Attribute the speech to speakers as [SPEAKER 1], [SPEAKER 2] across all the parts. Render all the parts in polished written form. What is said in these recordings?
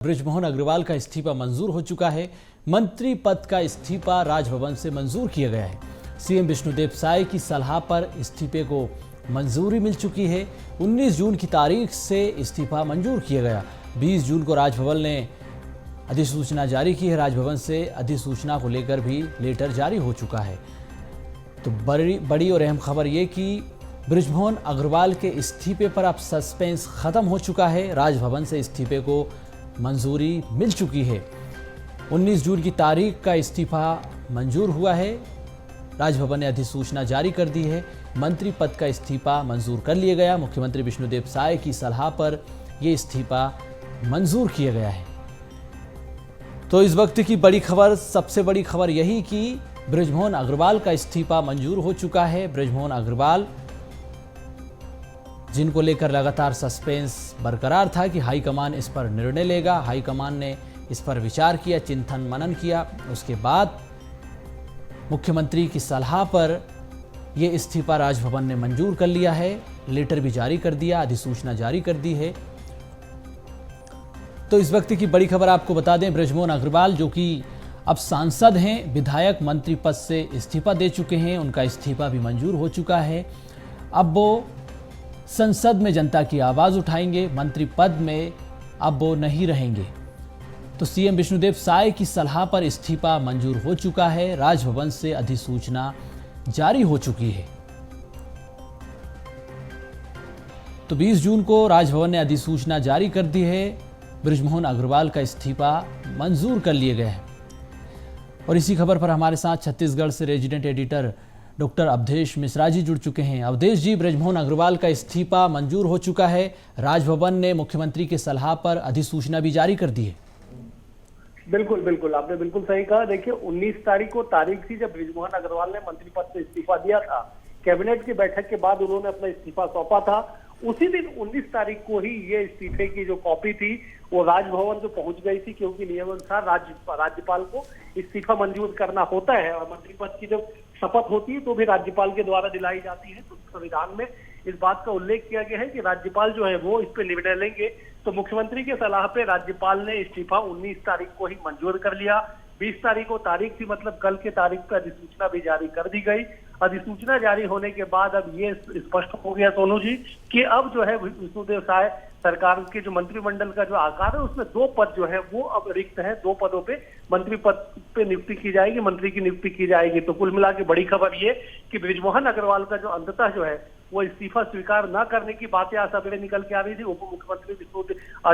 [SPEAKER 1] बृजमोहन अग्रवाल का इस्तीफा मंजूर हो चुका है। मंत्री पद का इस्तीफा राजभवन से मंजूर किया गया है। सीएम विष्णुदेव साय की सलाह पर इस्तीफे को मंजूरी मिल चुकी है। 19 जून की तारीख से इस्तीफा मंजूर किया गया। 20 जून को राजभवन ने अधिसूचना जारी की है। राजभवन से अधिसूचना को लेकर भी लेटर जारी हो चुका है। तो बड़ी और अहम खबर ये कि बृजमोहन अग्रवाल के इस्तीफे पर अब सस्पेंस खत्म हो चुका है। राजभवन से इस्तीफे को मंजूरी मिल चुकी है। 19 जून की तारीख का इस्तीफा मंजूर हुआ है। राजभवन ने अधिसूचना जारी कर दी है। मंत्री पद का इस्तीफा मंजूर कर लिया गया। मुख्यमंत्री विष्णुदेव साय की सलाह पर यह इस्तीफा मंजूर किया गया है। तो इस वक्त की बड़ी खबर, सबसे बड़ी खबर यही कि बृजमोहन अग्रवाल का इस्तीफा मंजूर हो चुका है। बृजमोहन अग्रवाल, जिनको लेकर लगातार सस्पेंस बरकरार था कि हाईकमान इस पर निर्णय लेगा। हाईकमान ने इस पर विचार किया, चिंतन मनन किया। उसके बाद मुख्यमंत्री की सलाह पर यह इस्तीफा राजभवन ने मंजूर कर लिया है। लेटर भी जारी कर दिया, अधिसूचना जारी कर दी है। तो इस वक्त की बड़ी खबर आपको बता दें, बृजमोहन अग्रवाल जो कि अब सांसद हैं, विधायक मंत्री पद से इस्तीफा दे चुके हैं। उनका इस्तीफा भी मंजूर हो चुका है। अब वो संसद में जनता की आवाज़ उठाएंगे। मंत्री पद में अब वो नहीं रहेंगे। तो सीएम विष्णुदेव साय की सलाह पर इस्तीफा मंजूर हो चुका है। राजभवन से अधिसूचना जारी हो चुकी है। तो 20 जून को राजभवन ने अधिसूचना जारी कर दी है। बृजमोहन अग्रवाल का इस्तीफा मंजूर कर लिए गए हैं। और इसी खबर पर हमारे साथ छत्तीसगढ़ से resident editor doctor Awadhesh Mishra ji जुड़ चुके हैं। अवधेश जी, बृजमोहन अग्रवाल का इस्तीफा मंजूर हो चुका है। राजभवन ने मुख्यमंत्री की सलाह पर अधिसूचना भी जारी कर दी है।
[SPEAKER 2] बिल्कुल बिल्कुल, आपने बिल्कुल सही कहा। देखिए, 19 तारीख को तारीख थी जब बृजमोहन अग्रवाल ने मंत्री पद से इस्तीफा दिया था। कैबिनेट की बैठक के बाद उन्होंने अपना इस्तीफा सौंपा था। उसी दिन 19 तारीख को ही ये इस्तीफे की जो कॉपी थी वो राजभवन जो पहुंच गई थी, क्योंकि नियमानुसार राज्यपाल को इस्तीफा मंजूर करना होता है और मंत्री पद की जब शपथ होती है तो भी राज्यपाल के द्वारा दिलाई जाती है। तो संविधान में इस बात का उल्लेख किया गया है कि राज्यपाल जो है वो इस पे निर्णय लेंगे। तो मुख्यमंत्री के सलाह पे राज्यपाल ने इस्तीफा 19 तारीख को ही मंजूर कर लिया। 20 तारीख को तारीख थी, मतलब कल के तारीख पर अधिसूचना भी जारी कर दी गई। अधिसूचना जारी होने के बाद अब ये स्पष्ट हो गया सोनू जी कि अब जो है विष्णुदेव साय सरकार के जो मंत्रिमंडल का जो आकार है उसमें 2 पद जो है वो अब रिक्त है। 2 पदों पे मंत्री पद पे नियुक्ति की जाएगी, मंत्री की नियुक्ति की जाएगी। तो कुल मिला के बड़ी खबर ये कि बृजमोहन अग्रवाल का जो अंततः जो है वो इस्तीफा स्वीकार न करने की बातें आज सवेरे निकल के आ रही थी। उप मुख्यमंत्री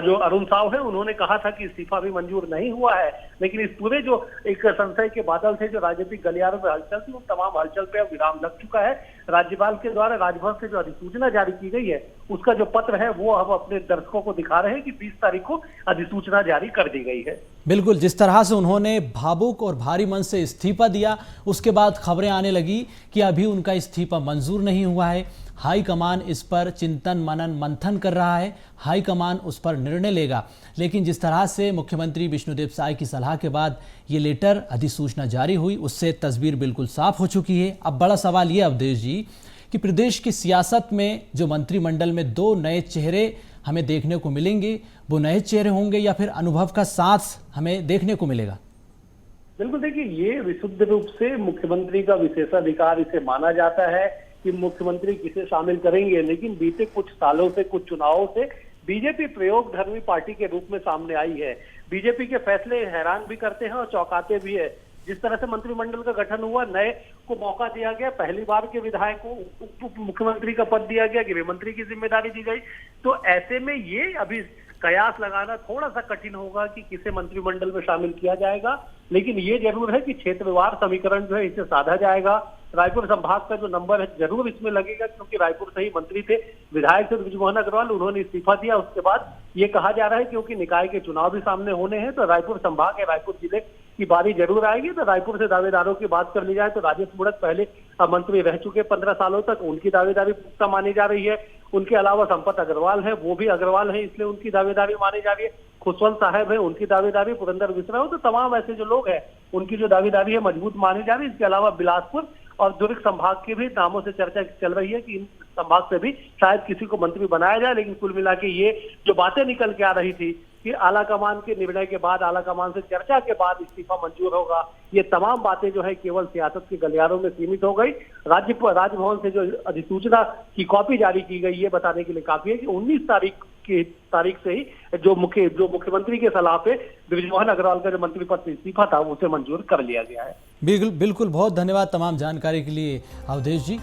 [SPEAKER 2] जो अरुण साव है उन्होंने कहा था कि इस्तीफा भी मंजूर नहीं हुआ है, लेकिन इस पूरे जो एक संशय के बादल थे, जो राजनीतिक गलियारों में हलचल थी, उन तमाम हलचल पे अब विराम लग चुका है। राज्यपाल के द्वारा राजभवन से जो अधिसूचना जारी की गई है उसका जो पत्र है वो अब अपने दर्शकों को दिखा रहे हैं कि 20 तारीख को अधिसूचना जारी कर दी गई है।
[SPEAKER 1] बिल्कुल, जिस तरह से उन्होंने भावुक और भारी मन से इस्तीफा दिया, उसके बाद खबरें आने लगी कि अभी उनका इस्तीफा मंजूर नहीं हुआ है। हाईकमान इस पर चिंतन मनन मंथन कर रहा है। हाईकमान उस पर निर्णय लेगा। लेकिन जिस तरह से मुख्यमंत्री विष्णुदेव साय की सलाह के बाद ये लेटर अधिसूचना जारी हुई, उससे तस्वीर बिल्कुल साफ हो चुकी है। अब बड़ा सवाल ये अवधेश जी कि प्रदेश की सियासत में जो मंत्रिमंडल में 2 नए चेहरे हमें देखने को मिलेंगे, वो नए चेहरे होंगे या फिर अनुभव का साथ हमें देखने को मिलेगा?
[SPEAKER 2] बिल्कुल, देखिए, ये विशुद्ध रूप से मुख्यमंत्री का विशेषाधिकार इसे माना जाता है कि मुख्यमंत्री किसे शामिल करेंगे। लेकिन बीते कुछ सालों से, कुछ चुनावों से बीजेपी प्रयोगधर्मी पार्टी के रूप में सामने आई है। बीजेपी के फैसले हैरान भी करते हैं और चौंकाते भी है। जिस तरह से मंत्रिमंडल का गठन हुआ, नए को मौका दिया गया, पहली बार के विधायक को उप मुख्यमंत्री का पद दिया गया, गृह मंत्री की जिम्मेदारी दी गई। तो ऐसे में ये अभी कयास लगाना थोड़ा सा कठिन होगा कि किसे मंत्रिमंडल में शामिल किया जाएगा। लेकिन ये जरूर है कि क्षेत्रवार समीकरण जो है इसे साधा जाएगा। रायपुर संभाग का जो नंबर है जरूर इसमें लगेगा, क्योंकि रायपुर से ही मंत्री थे, विधायक थे बृजमोहन अग्रवाल, उन्होंने इस्तीफा दिया। उसके बाद ये कहा जा रहा है क्योंकि निकाय के चुनाव भी सामने होने हैं तो रायपुर संभाग या रायपुर जिले की बारी जरूर आएगी। तो रायपुर से दावेदारों की बात कर ली जाए तो राजेश मूणत पहले मंत्री रह चुके 15 सालों तक, उनकी दावेदारी पुख्ता मानी जा रही है। उनके अलावा संपत अग्रवाल है, वो भी अग्रवाल है, इसलिए उनकी दावेदारी मानी जा रही है। खुशवंत साहब है, उनकी दावेदारी, पुरंदर मिश्रा हो, तो तमाम ऐसे जो लोग हैं उनकी जो दावेदारी है मजबूत मानी जा रही है। इसके अलावा बिलासपुर और दुर्ग संभाग के भी नामों से चर्चा चल रही है कि इन संभाग से भी शायद किसी को मंत्री बनाया जाए। लेकिन कुल मिला के ये जो बातें निकल के आ रही थी कि आला कमान के निर्णय के बाद, आला कमान से चर्चा के बाद इस्तीफा मंजूर होगा, ये तमाम बातें जो है केवल सियासत के गलियारों में सीमित हो गई। राजभवन से जो अधिसूचना की कॉपी जारी की गई, ये बताने के लिए काफी है कि 19 तारीख से ही जो मुख्यमंत्री के सलाह पे बृजमोहन अग्रवाल का जो मंत्री पद से इस्तीफा था उसे मंजूर कर लिया गया है।
[SPEAKER 1] बिल्कुल, बहुत धन्यवाद तमाम जानकारी के लिए अवधेश जी।